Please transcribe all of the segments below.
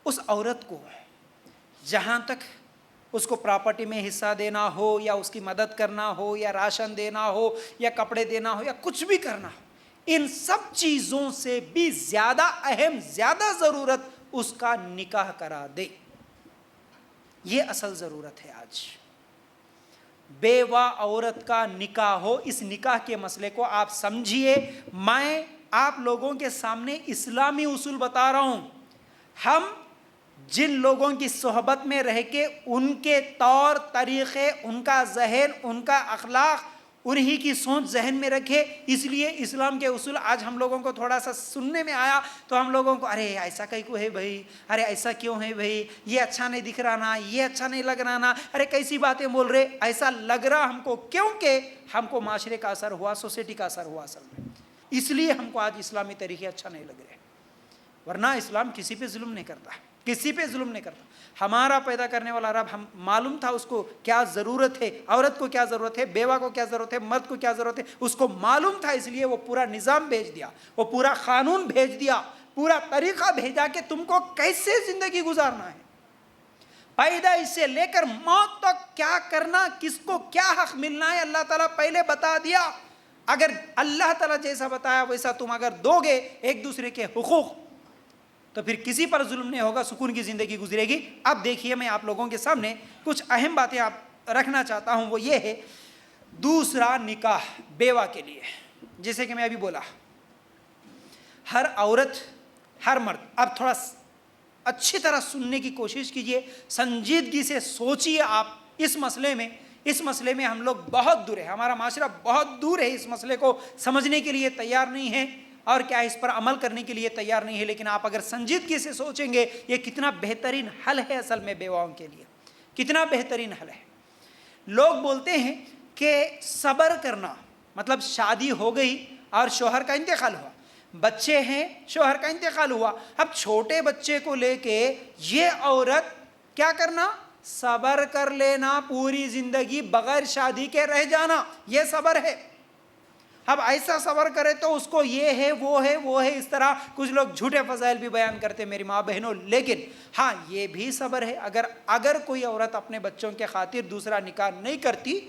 اس عورت کو جہاں تک اس کو پراپرٹی میں حصہ دینا ہو یا اس کی مدد کرنا ہو یا راشن دینا ہو یا کپڑے دینا ہو یا کچھ بھی کرنا ہو، ان سب چیزوں سے بھی زیادہ اہم، زیادہ ضرورت اس کا نکاح کرا دے۔ یہ اصل ضرورت ہے آج۔ بیوہ عورت کا نکاح ہو، اس نکاح کے مسئلے کو آپ سمجھیے۔ میں آپ لوگوں کے سامنے اسلامی اصول بتا رہا ہوں۔ ہم جن لوگوں کی صحبت میں رہ کے ان کے طور طریقے، ان کا ذہن، ان کا اخلاق، انہی کی سوچ ذہن میں رکھے، اس لیے اسلام کے اصول آج ہم لوگوں کو تھوڑا سا سننے میں آیا تو ہم لوگوں کو ارے ایسا کہیں کو ہے بھائی، ارے ایسا کیوں ہے بھائی، یہ اچھا نہیں دکھ رہا نا، یہ اچھا نہیں لگ رہا نا، ارے کیسی باتیں بول رہے، ایسا لگ رہا ہم کو، کیونکہ ہم کو معاشرے کا اثر ہوا، سوسائٹی کا اثر ہوا اصل میں، اس لیے ہم کو آج اسلامی طریقے اچھا نہیں لگ رہے۔ ورنہ اسلام کسی پہ ظلم نہیں کرتا، کسی پہ ظلم نہیں کرتا۔ ہمارا پیدا کرنے والا رب، ہم معلوم تھا اس کو کیا ضرورت ہے، عورت کو کیا ضرورت ہے، بیوہ کو کیا ضرورت ہے، مرد کو کیا ضرورت ہے، اس کو معلوم تھا، اس لیے وہ پورا نظام بھیج دیا، وہ پورا قانون بھیج دیا، پورا طریقہ بھیجا کہ تم کو کیسے زندگی گزارنا ہے، پیدائش سے لے کر موت تک کیا کرنا، کس کو کیا حق ملنا ہے، اللہ تعالیٰ پہلے بتا دیا۔ اگر اللہ تعالیٰ جیسا بتایا ویسا تم اگر دو گے ایک دوسرے کے حقوق، تو پھر کسی پر ظلم نہیں ہوگا، سکون کی زندگی گزرے گی۔ اب دیکھیے، میں آپ لوگوں کے سامنے کچھ اہم باتیں آپ رکھنا چاہتا ہوں، وہ یہ ہے دوسرا نکاح بیوہ کے لیے۔ جیسے کہ میں ابھی بولا، ہر عورت، ہر مرد، اب تھوڑا اچھی طرح سننے کی کوشش کیجئے، سنجیدگی سے سوچئے آپ اس مسئلے میں ہم لوگ بہت دور ہیں، ہمارا معاشرہ بہت دور ہے اس مسئلے کو سمجھنے کے لیے تیار نہیں ہے، اور کیا اس پر عمل کرنے کے لیے تیار نہیں ہے۔ لیکن آپ اگر سنجیدگی سے سوچیں گے، یہ کتنا بہترین حل ہے اصل میں بیواؤں کے لیے، کتنا بہترین حل ہے۔ لوگ بولتے ہیں کہ صبر کرنا، مطلب شادی ہو گئی اور شوہر کا انتقال ہوا، بچے ہیں، شوہر کا انتقال ہوا، اب چھوٹے بچے کو لے کے یہ عورت کیا کرنا، صبر کر لینا، پوری زندگی بغیر شادی کے رہ جانا، یہ صبر ہے۔ اب ایسا صبر کرے تو اس کو یہ ہے، وہ ہے، وہ ہے، اس طرح کچھ لوگ جھوٹے فضائل بھی بیان کرتے میری ماں بہنوں۔ لیکن ہاں، یہ بھی صبر ہے، اگر کوئی عورت اپنے بچوں کے خاطر دوسرا نکاح نہیں کرتی،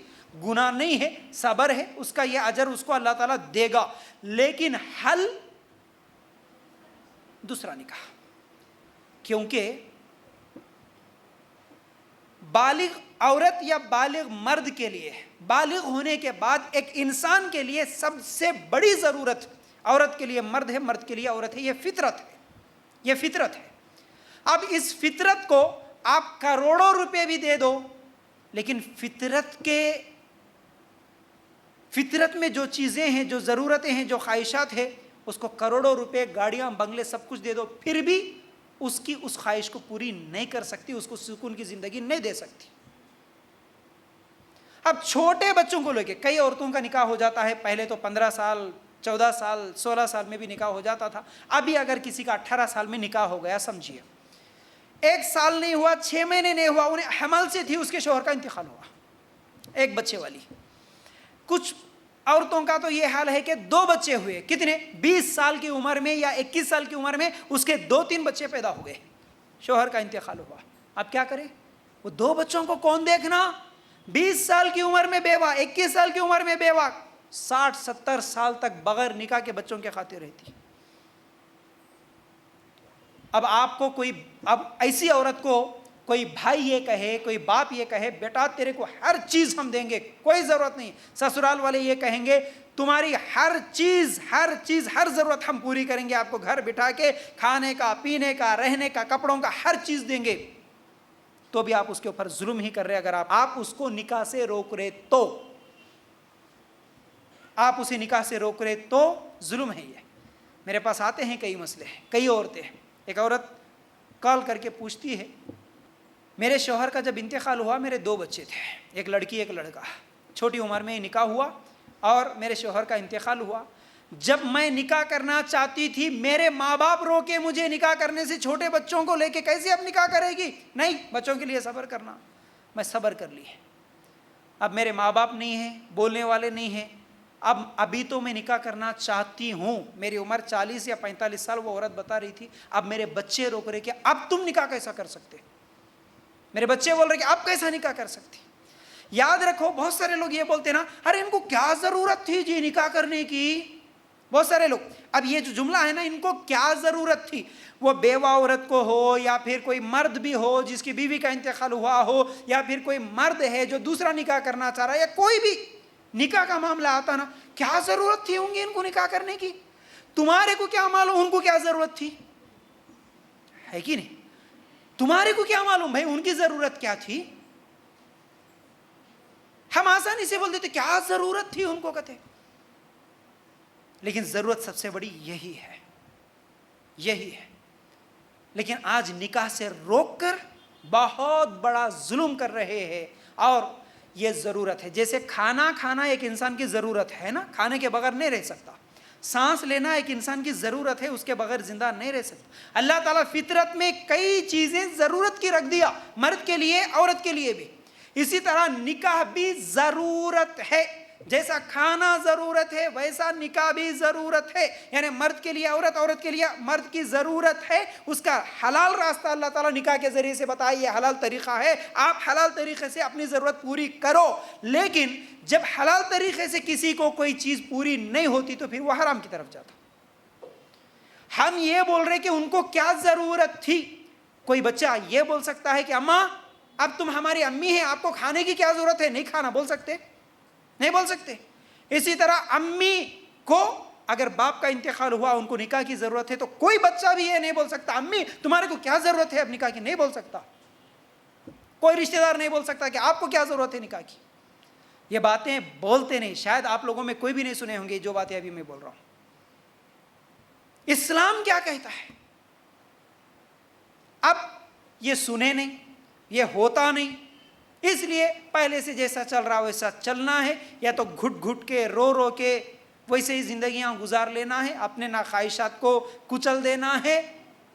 گناہ نہیں ہے، صبر ہے، اس کا یہ اجر اس کو اللہ تعالیٰ دے گا۔ لیکن حل دوسرا نکاح، کیونکہ بالغ عورت یا بالغ مرد کے لیے، بالغ ہونے کے بعد ایک انسان کے لیے سب سے بڑی ضرورت عورت کے لیے مرد ہے، مرد کے لیے عورت ہے، یہ فطرت ہے، یہ فطرت ہے۔ اب اس فطرت کو آپ کروڑوں روپے بھی دے دو، لیکن فطرت میں جو چیزیں ہیں، جو ضرورتیں ہیں، جو خواہشات ہیں، اس کو کروڑوں روپے، گاڑیاں، بنگلے، سب کچھ دے دو، پھر بھی اس کی اس خواہش کو پوری نہیں کر سکتی، اس کو سکون کی زندگی نہیں دے سکتی۔ اب چھوٹے بچوں کو لے کے کئی عورتوں کا نکاح ہو جاتا ہے، پہلے تو 15 سال، 14 سال، 16 سال میں بھی نکاح ہو جاتا تھا، ابھی اگر کسی کا 18 سال میں نکاح ہو گیا، سمجھیے 1 سال نہیں ہوا، 6 مہینے نہیں ہوا، انہیں حمل سے تھی، اس کے شوہر کا انتقال ہوا، ایک بچے والی۔ کچھ عورتوں کا تو یہ حال ہے کہ 2 بچے ہوئے، کتنے، 20 سال کی عمر میں یا 21 سال کی عمر میں اس کے 2-3 بچے پیدا ہوئے، شوہر کا انتقال ہوا۔ اب کیا کرے، وہ 2 بچوں کو کون دیکھنا، 20 سال کی عمر میں بیوہ، 21 سال کی عمر میں بیوہ، 60-70 سال تک بغیر نکاح کے بچوں کے خاطر رہتی۔ اب آپ کو اب ایسی عورت کو کوئی بھائی یہ کہے، کوئی باپ یہ کہے، بیٹا تیرے کو ہر چیز ہم دیں گے، کوئی ضرورت نہیں، سسرال والے یہ کہیں گے تمہاری ہر چیز، ہر ضرورت ہم پوری کریں گے، آپ کو گھر بٹھا کے کھانے کا، پینے کا، رہنے کا، کپڑوں کا ہر چیز دیں گے، تو بھی آپ اس کے اوپر ظلم ہی کر رہے۔ اگر آپ اس کو نکاح سے روک رہے تو، آپ اسے نکاح سے روک رہے تو ظلم ہے یہ۔ میرے پاس آتے ہیں کئی مسئلے، کئی عورتیں، ایک عورت کال کر کے پوچھتی ہے، میرے شوہر کا جب انتقال ہوا میرے 2 بچے تھے، ایک لڑکی ایک لڑکا، چھوٹی عمر میں نکاح ہوا اور میرے شوہر کا انتقال ہوا، جب میں نکاح کرنا چاہتی تھی میرے ماں باپ روکے مجھے نکاح کرنے سے، چھوٹے بچوں کو لے کے کیسے اب نکاح کرے گی، نہیں بچوں کے لیے صبر کرنا، میں صبر کر لی، اب میرے ماں باپ نہیں ہیں، بولنے والے نہیں ہیں، اب ابھی تو میں نکاح کرنا چاہتی ہوں, میری عمر 40 یا 45 سال وہ عورت بتا رہی تھی, اب میرے بچے روک رہے کہ اب تم نکاح کیسا کر سکتے, میرے بچے بول رہے کہ اب کیسا نکاح کر سکتی. یاد رکھو بہت سارے لوگ یہ بولتے نا, ارے ان کو کیا ضرورت تھی جی نکاح کرنے کی, بہت سارے لوگ. اب یہ جو جملہ ہے نا, ان کو کیا ضرورت تھی, وہ بیوہ عورت کو ہو یا پھر کوئی مرد بھی ہو جس کی بیوی کا انتقال ہوا ہو, یا پھر کوئی مرد ہے جو دوسرا نکاح کرنا چاہ رہا ہے, یا کوئی بھی نکاح کا معاملہ آتا نا, کیا ضرورت تھی ہوں گی ان کو نکاح کرنے کی, تمہارے کو کیا معلوم ان کو کیا ضرورت تھی, ہے کہ نہیں, تمہارے کو کیا معلوم بھائی ان کی ضرورت کیا تھی. ہم آسانی سے بول دیتے کیا ضرورت تھی ان کو, کہتے, لیکن ضرورت سب سے بڑی یہی ہے, یہی ہے. لیکن آج نکاح سے روک کر بہت بڑا ظلم کر رہے ہیں. اور یہ ضرورت ہے, جیسے کھانا کھانا ایک انسان کی ضرورت ہے نا, کھانے کے بغیر نہیں رہ سکتا. سانس لینا ایک انسان کی ضرورت ہے, اس کے بغیر زندہ نہیں رہ سکتا. اللہ تعالیٰ فطرت میں کئی چیزیں ضرورت کی رکھ دیا, مرد کے لیے عورت کے لیے بھی. اسی طرح نکاح بھی ضرورت ہے, جیسا کھانا ضرورت ہے ویسا نکاح بھی ضرورت ہے. یعنی مرد کے لیے عورت, عورت کے لیے مرد کی ضرورت ہے. اس کا حلال راستہ اللہ تعالیٰ نکاح کے ذریعے سے بتایا, یہ حلال طریقہ ہے, آپ حلال طریقے سے اپنی ضرورت پوری کرو. لیکن جب حلال طریقے سے کسی کو کوئی چیز پوری نہیں ہوتی تو پھر وہ حرام کی طرف جاتا. ہم یہ بول رہے کہ ان کو کیا ضرورت تھی. کوئی بچہ یہ بول سکتا ہے کہ اماں اب تم ہماری امی ہیں, آپ کو کھانے کی کیا ضرورت ہے, نہیں کھانا بول سکتے, نہیں بول سکتے. اسی طرح امی کو اگر باپ کا انتقال ہوا, ان کو نکاح کی ضرورت ہے, تو کوئی بچہ بھی یہ نہیں بول سکتا امی تمہارے کو کیا ضرورت ہے اب نکاح کی, نہیں بول سکتا. کوئی رشتہ دار نہیں بول سکتا کہ آپ کو کیا ضرورت ہے نکاح کی. یہ باتیں بولتے نہیں, شاید آپ لوگوں میں کوئی بھی نہیں سنے ہوں گے جو باتیں ابھی میں بول رہا ہوں. اسلام کیا کہتا ہے, اب یہ سنے نہیں, یہ ہوتا نہیں, اس لیے پہلے سے جیسا چل رہا ویسا چلنا ہے, یا تو گھٹ گھٹ کے رو رو کے ویسے ہی زندگیاں گزار لینا ہے, اپنے ناخواہشات کو کچل دینا ہے.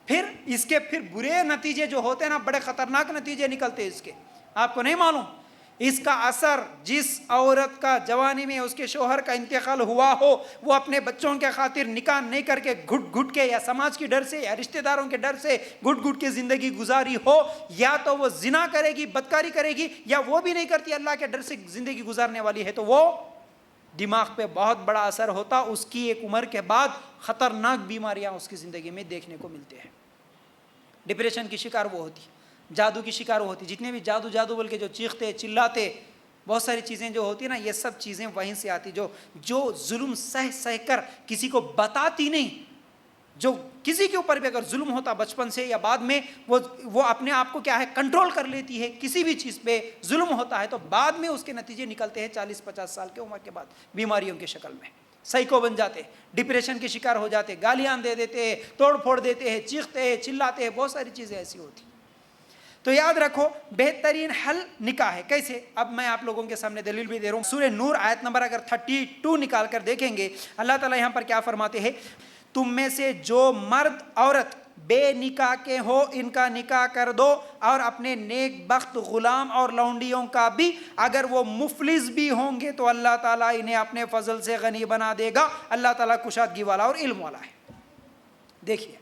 پھر اس کے پھر برے نتیجے جو ہوتے ہیں نا, بڑے خطرناک نتیجے نکلتے ہیں اس کے, آپ کو نہیں معلوم. اس کا اثر جس عورت کا جوانی میں اس کے شوہر کا انتقال ہوا ہو, وہ اپنے بچوں کے خاطر نکاح نہیں کر کے گھٹ گھٹ کے, یا سماج کی ڈر سے یا رشتہ داروں کے ڈر سے گھٹ گھٹ کے زندگی گزاری ہو, یا تو وہ زنا کرے گی, بدکاری کرے گی, یا وہ بھی نہیں کرتی, اللہ کے ڈر سے زندگی گزارنے والی ہے, تو وہ دماغ پہ بہت بڑا اثر ہوتا. اس کی ایک عمر کے بعد خطرناک بیماریاں اس کی زندگی میں دیکھنے کو ملتے ہیں. ڈپریشن کی شکار وہ ہوتی, جادو کی شکار ہوتی, جتنے بھی جادو جادو بول کے جو چیختے چلاتے, بہت ساری چیزیں جو ہوتی نا, یہ سب چیزیں وہیں سے آتی, جو ظلم سہ کر کسی کو بتاتی نہیں. جو کسی کے اوپر بھی اگر ظلم ہوتا بچپن سے یا بعد میں, وہ اپنے آپ کو کیا ہے کنٹرول کر لیتی ہے. کسی بھی چیز پہ ظلم ہوتا ہے تو بعد میں اس کے نتیجے نکلتے ہیں 40-50 سال کی عمر کے بعد, بیماریوں کی شکل میں سائیکو بن جاتے, ڈپریشن کے شکار ہو جاتے, گالیاں دے دیتے ہیں, توڑ پھوڑ دیتے ہیں, چیختے ہیں, چلاتے ہیں, بہت ساری چیزیں ایسی ہوتی. تو یاد رکھو بہترین حل نکاح ہے. کیسے؟ اب میں آپ لوگوں کے سامنے دلیل بھی دے رہا ہوں. سورہ نور آیت نمبر اگر 32 نکال کر دیکھیں گے, اللہ تعالیٰ یہاں پر کیا فرماتے ہیں, تم میں سے جو مرد عورت بے نکاح کے ہو ان کا نکاح کر دو, اور اپنے نیک بخت غلام اور لونڈیوں کا بھی, اگر وہ مفلس بھی ہوں گے تو اللہ تعالیٰ انہیں اپنے فضل سے غنی بنا دے گا. اللہ تعالیٰ کشادگی والا اور علم والا ہے. دیکھیے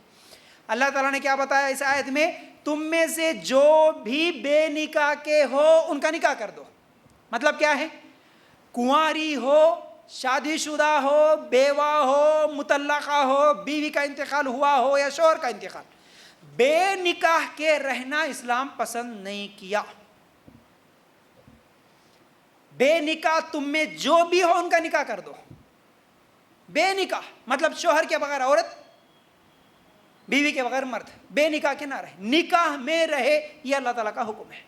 اللہ تعالیٰ نے کیا بتایا اس آیت میں, تم میں سے جو بھی بے نکاح کے ہو ان کا نکاح کر دو. مطلب کیا ہے, کنواری ہو, شادی شدہ ہو, بیوہ ہو, مطلقہ ہو, بیوی کا انتقال ہوا ہو یا شوہر کا انتقال, بے نکاح کے رہنا اسلام پسند نہیں کیا. بے نکاح تم میں جو بھی ہو ان کا نکاح کر دو. بے نکاح مطلب شوہر کے بغیر عورت, بیوی کے بغیر مرد, بے نکاح کے نہ رہے, نکاح میں رہے, یہ اللہ تعالیٰ کا حکم ہے.